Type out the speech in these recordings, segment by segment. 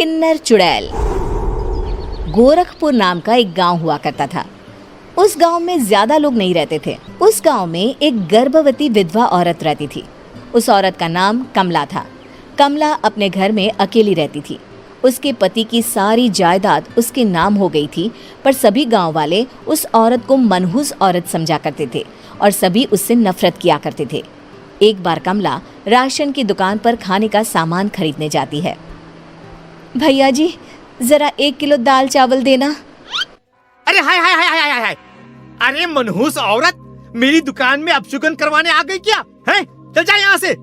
किन्नर चुड़ैल। गोरखपुर नाम का एक गांव हुआ करता था। उस गांव में ज्यादा लोग नहीं रहते थे। उस गांव में एक गर्भवती विधवा औरत रहती थी। उस औरत का नाम कमला था। कमला अपने घर में अकेली रहती थी। उसके पति की सारी जायदाद उसके नाम हो गई थी, पर सभी गांव वाले उस औरत को मनहूस औरत समझा करते थे और सभी उससे नफरत किया करते थे। एक बार कमला राशन की दुकान पर खाने का सामान खरीदने जाती है। भैया जी, जरा 1 किलो दाल चावल देना। अरे हाय हाय हाय हाय हाय, अरे मनहूस औरत, मेरी दुकान में अपशुगन करवाने आ गई क्या? हैं? चल जा यहाँ से,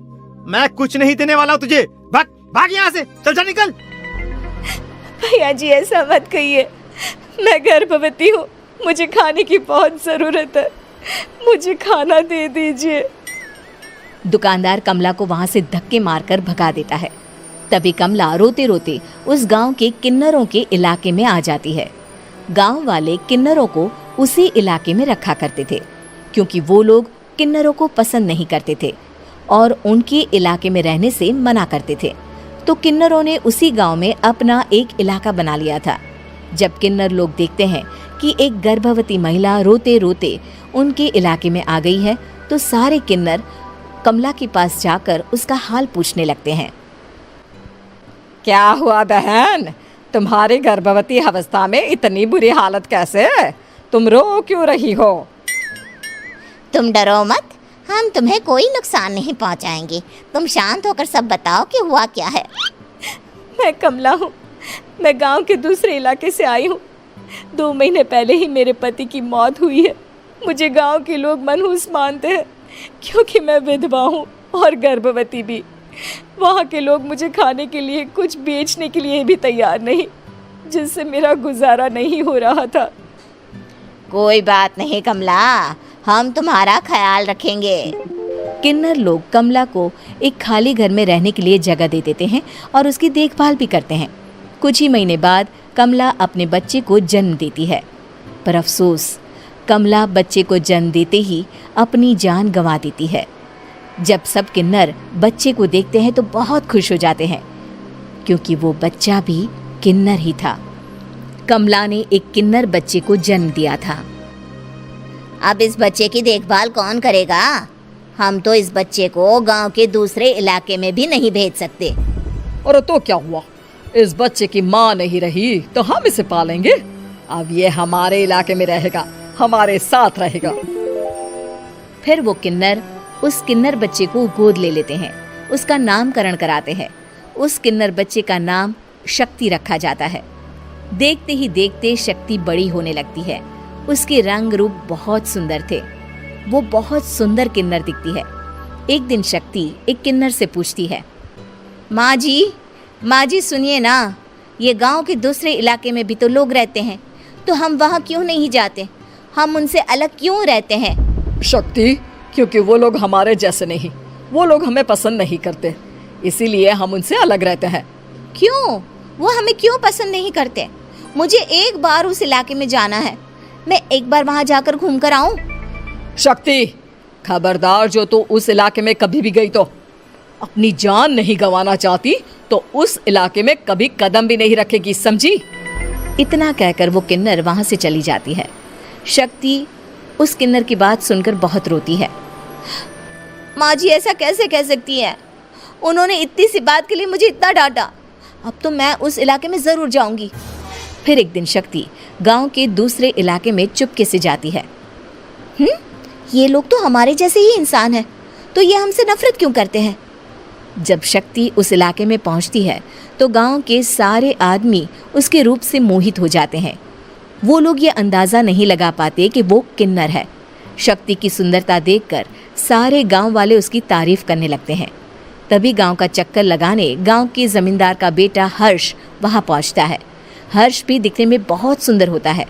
मैं कुछ नहीं देने वाला हूँ तुझे। भाग भाग यहाँ से, चल जा, निकल। भैया जी, ऐसा मत कहिए, मैं गर्भवती हूँ, मुझे खाने की बहुत जरूरत है, मुझे खाना दे दीजिए। दुकानदार कमला को वहां से धक्के मारकर भगा देता है। तभी कमला रोते रोते उस गांव के किन्नरों के इलाके में आ जाती है। गांव वाले किन्नरों को उसी इलाके में रखा करते थे, क्योंकि वो लोग किन्नरों को पसंद नहीं करते थे और उनके इलाके में रहने से मना करते थे। तो किन्नरों ने उसी गांव में अपना एक इलाका बना लिया था। जब किन्नर लोग देखते हैं कि एक गर्भवती महिला रोते रोते उनके इलाके में आ गई है, तो सारे किन्नर कमला के पास जाकर उसका हाल पूछने लगते हैं। क्या हुआ बहन, तुम्हारी गर्भवती अवस्था में इतनी बुरी हालत कैसे है? तुम रो क्यों रही हो? तुम डरो मत, हम तुम्हें कोई नुकसान नहीं पहुंचाएंगे। तुम शांत होकर सब बताओ कि हुआ क्या है। मैं कमला हूँ, मैं गांव के दूसरे इलाके से आई हूँ। 2 महीने पहले ही मेरे पति की मौत हुई है। मुझे गांव के लोग मनहूस मानते हैं, क्योंकि मैं विधवा हूँ और गर्भवती भी। वहाँ के लोग मुझे खाने के लिए कुछ बेचने के लिए भी तैयार नहीं, जिससे मेरा गुजारा नहीं हो रहा था। कोई बात नहीं कमला, हम तुम्हारा ख्याल रखेंगे। किन्नर लोग कमला को एक खाली घर में रहने के लिए जगह दे देते हैं और उसकी देखभाल भी करते हैं। कुछ ही महीने बाद कमला अपने बच्चे को जन्म देती है, पर अफसोस, कमला बच्चे को जन्म देते ही अपनी जान गंवा देती है। जब सब किन्नर बच्चे को देखते हैं तो बहुत खुश हो जाते हैं, क्योंकि वो बच्चा भी किन्नर ही था। कमला ने एक किन्नर बच्चे को जन्म दिया था। अब इस बच्चे की देखभाल कौन करेगा? हम तो इस बच्चे को गांव के दूसरे इलाके में भी नहीं भेज सकते। और तो क्या हुआ, इस बच्चे की माँ नहीं रही तो हम इसे पालेंगे। अब ये हमारे इलाके में रहेगा, हमारे साथ रहेगा। फिर वो किन्नर उस किन्नर बच्चे को गोद ले लेते हैं, उसका नामकरण कराते हैं। उस किन्नर बच्चे का नाम शक्ति रखा जाता है। देखते ही देखते शक्ति बड़ी होने लगती है। उसके रंग रूप बहुत सुंदर थे। वो बहुत सुंदर किन्नर दिखती है। एक दिन शक्ति एक किन्नर से पूछती है, माँ जी सुनिए ना, ये गांव के दूसरे इलाके में भी तो लोग रहते हैं, तो हम वहाँ क्यों नहीं जाते? हम उनसे अलग क्यों रहते हैं? शक्ति, क्योंकि वो लोग हमारे जैसे नहीं, वो लोग हमें पसंद नहीं करते, इसीलिए हम उनसे अलग रहते हैं। क्यों? वो हमें क्यों पसंद नहीं करते? मुझे एक बार उस इलाके में जाना है, मैं एक बार वहाँ जाकर घूम कर आऊँ। शक्ति, खबरदार, जो तू उस इलाके में कभी भी गई तो अपनी जान नहीं गंवाना चाहती तो उस इलाके में कभी कदम भी नहीं रखेगी, समझी? इतना कहकर वो किन्नर वहाँ से चली जाती है। शक्ति उस किन्नर की बात सुनकर बहुत रोती है। माँ जी, ऐसा कैसे कह सकती है? उन्होंने इतनी सी बात के लिए मुझे इतना डांटा। अब तो मैं उस इलाके में ज़रूर जाऊंगी। फिर एक दिन शक्ति गांव के दूसरे इलाके में चुपके से जाती है। ये लोग तो हमारे जैसे ही इंसान हैं, तो ये हमसे नफरत क्यों करते हैं? जब शक्ति उस इलाके में पहुंचती है तो गांव के सारे आदमी उसके रूप से मोहित हो जाते हैं। वो लोग ये अंदाज़ा नहीं लगा पाते कि वो किन्नर है। शक्ति की सुंदरता देखकर सारे गांव वाले उसकी तारीफ करने लगते हैं। तभी गांव का चक्कर लगाने गांव के जमींदार का बेटा हर्ष वहां पहुंचता है। हर्ष भी दिखने में बहुत सुंदर होता है।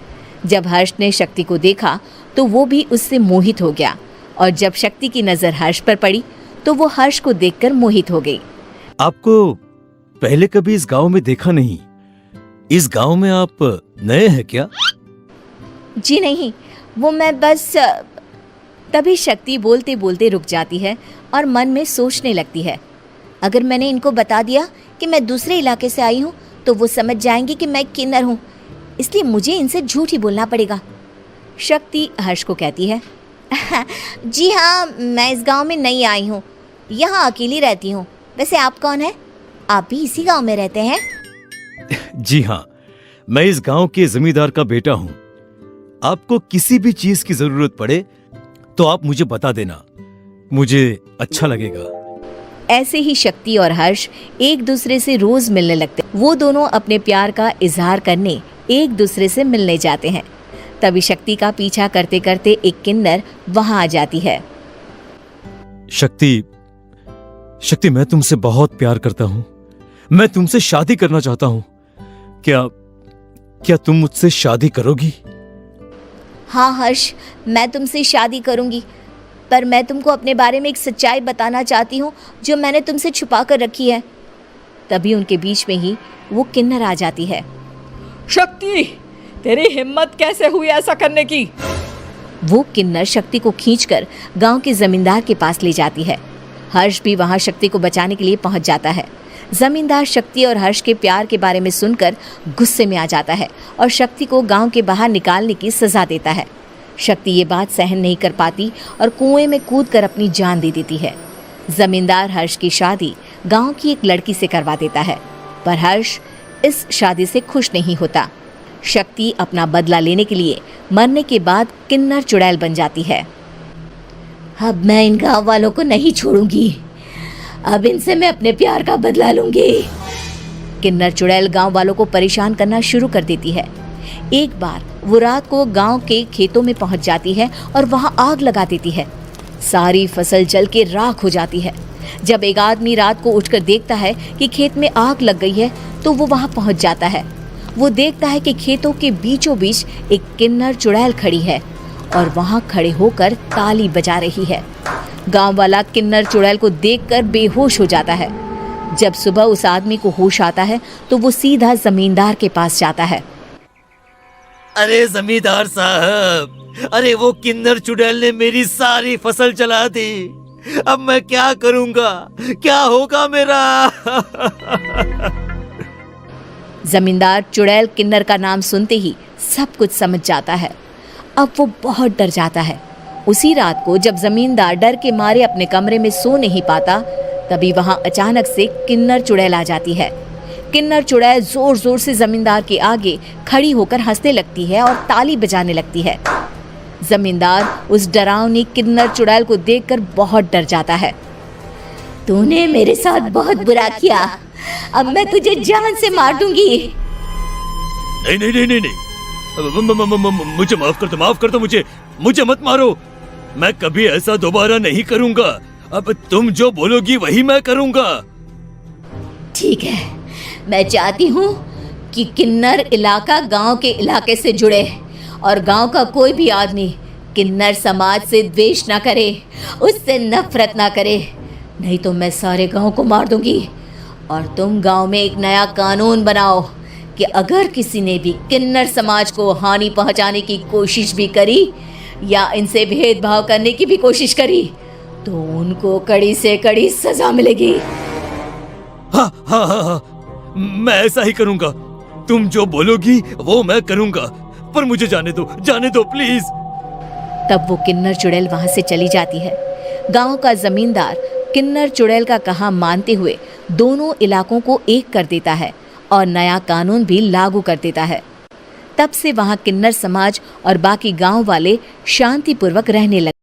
जब हर्ष ने शक्ति को देखा तो वो भी उससे मोहित हो गया, और जब शक्ति की नज़र हर्ष पर पड़ी तो वो हर्ष को देखकर मोहित हो गई। आपको पहले कभी इस गांव में देखा नहीं। इस गांव में आप नए हैं क्या? जी नहीं, वो मैं बस। तभी शक्ति बोलते बोलते रुक जाती है और मन में सोचने लगती है, अगर मैंने इनको बता दिया कि मैं दूसरे इलाके से आई हूँ तो वो समझ जाएंगे कि मैं किन्नर हूँ, इसलिए मुझे इनसे झूठ ही बोलना पड़ेगा। शक्ति हर्ष को कहती है, जी हाँ, मैं इस गांव में नई आई हूँ, यहाँ अकेली रहती हूँ। वैसे आप कौन है? आप भी इसी गांव में रहते हैं? जी हाँ, मैं इस गांव के जमींदार का बेटा हूँ। आपको किसी भी चीज की जरूरत पड़े तो आप मुझे बता देना, मुझे अच्छा लगेगा। ऐसे ही शक्ति और हर्ष एक दूसरे से रोज मिलने लगते। वो दोनों अपने प्यार का इजहार करने एक दूसरे से मिलने जाते हैं। तभी शक्ति का पीछा करते करते एक किन्नर वहां आ जाती है। शक्ति, मैं तुमसे बहुत प्यार करता हूँ। मैं तुमसे शादी करना चाहता हूँ। क्या तुम मुझसे शादी करोगी? हाँ हर्ष, मैं तुमसे शादी करूँगी, पर मैं तुमको अपने बारे में एक सच्चाई बताना चाहती हूँ जो मैंने तुमसे छुपा कर रखी है। तभी उनके बीच में ही वो किन्नर आ जाती है। शक्ति, तेरी हिम्मत कैसे हुई ऐसा करने की? वो किन्नर शक्ति को खींचकर गांव के जमींदार के पास ले जाती है। हर्ष भी वहां शक्ति को बचाने के लिए पहुंच जाता है। जमींदार शक्ति और हर्ष के प्यार के बारे में सुनकर गुस्से में आ जाता है और शक्ति को गांव के बाहर निकालने की सजा देता है। शक्ति ये बात सहन नहीं कर पाती और कुएं में कूदकर अपनी जान दे देती है। जमींदार हर्ष की शादी गांव की एक लड़की से करवा देता है, पर हर्ष इस शादी से खुश नहीं होता। शक्ति अपना बदला लेने के लिए मरने के बाद किन्नर चुड़ैल बन जाती है। अब मैं इन गाँव वालों को नहीं छोड़ूंगी, अब इनसे मैं अपने प्यार का बदला लूंगी। किन्नर चुड़ैल गांव वालों को परेशान करना शुरू कर देती है। एक बार वो रात को गांव के खेतों में पहुंच जाती है और वहां आग लगा देती है। सारी फसल जल के राख हो जाती है। जब एक आदमी रात को उठकर देखता है कि खेत में आग लग गई है तो वो वहां पहुंच जाता है। वो देखता है कि खेतों के बीचों बीच एक किन्नर चुड़ैल खड़ी है और वहां खड़े होकर ताली बजा रही है। गांव वाला किन्नर चुड़ैल को देखकर बेहोश हो जाता है। जब सुबह उस आदमी को होश आता है तो वो सीधा जमींदार के पास जाता है। अरे जमींदार साहब, अरे वो किन्नर चुड़ैल ने मेरी सारी फसल जला दी। अब मैं क्या करूंगा? क्या होगा मेरा? जमींदार चुड़ैल किन्नर का नाम सुनते ही सब कुछ समझ जाता है। अब वो बहुत डर जाता है। उसी रात को जब जमींदार डर के मारे अपने कमरे में सो नहीं पाता, तभी वहां अचानक से किन्नर चुड़ैल आ जाती है। किन्नर चुड़ैल जोर जोर से जमींदार के आगे खड़ी होकर हंसने लगती है और ताली बजाने लगती है। जमींदार उस डरावनी किन्नर चुड़ैल को देखकर बहुत डर जाता है। तूने मेरे साथ बहुत बुरा किया, अब मैं तुझे जान से मार दूंगी। नहीं नहीं नहीं नहीं नहीं, मुझे माफ कर दो, मुझे मत मारो। मैं कभी ऐसा दोबारा नहीं करूंगा। अब तुम जो बोलोगी वही मैं करूंगा। ठीक है, मैं चाहती हूँ कि किन्नर इलाका गांव के इलाके से जुड़े और गांव का कोई भी आदमी किन्नर समाज से द्वेष ना करे, उससे नफरत ना करे, नहीं तो मैं सारे गांव को मार दूंगी। और तुम गांव में एक नया कानून बनाओ कि अगर किसी ने भी किन्नर समाज को हानि पहुंचाने की कोशिश भी करी या इनसे भेदभाव करने की भी कोशिश करी तो उनको कड़ी से कड़ी सजा मिलेगी। हाँ हाँ हाँ हाँ, मैं ऐसा ही करूंगा। तुम जो बोलोगी वो मैं करूंगा, पर मुझे जाने दो प्लीज। तब वो किन्नर चुड़ैल वहां से चली जाती है। गांव का जमींदार किन्नर चुड़ैल का कहा मानते हुए दोनों इलाकों को एक कर देता है और नया कानून भी लागू कर देता है। तब से वहां किन्नर समाज और बाकी गांव वाले शांतिपूर्वक रहने लगे।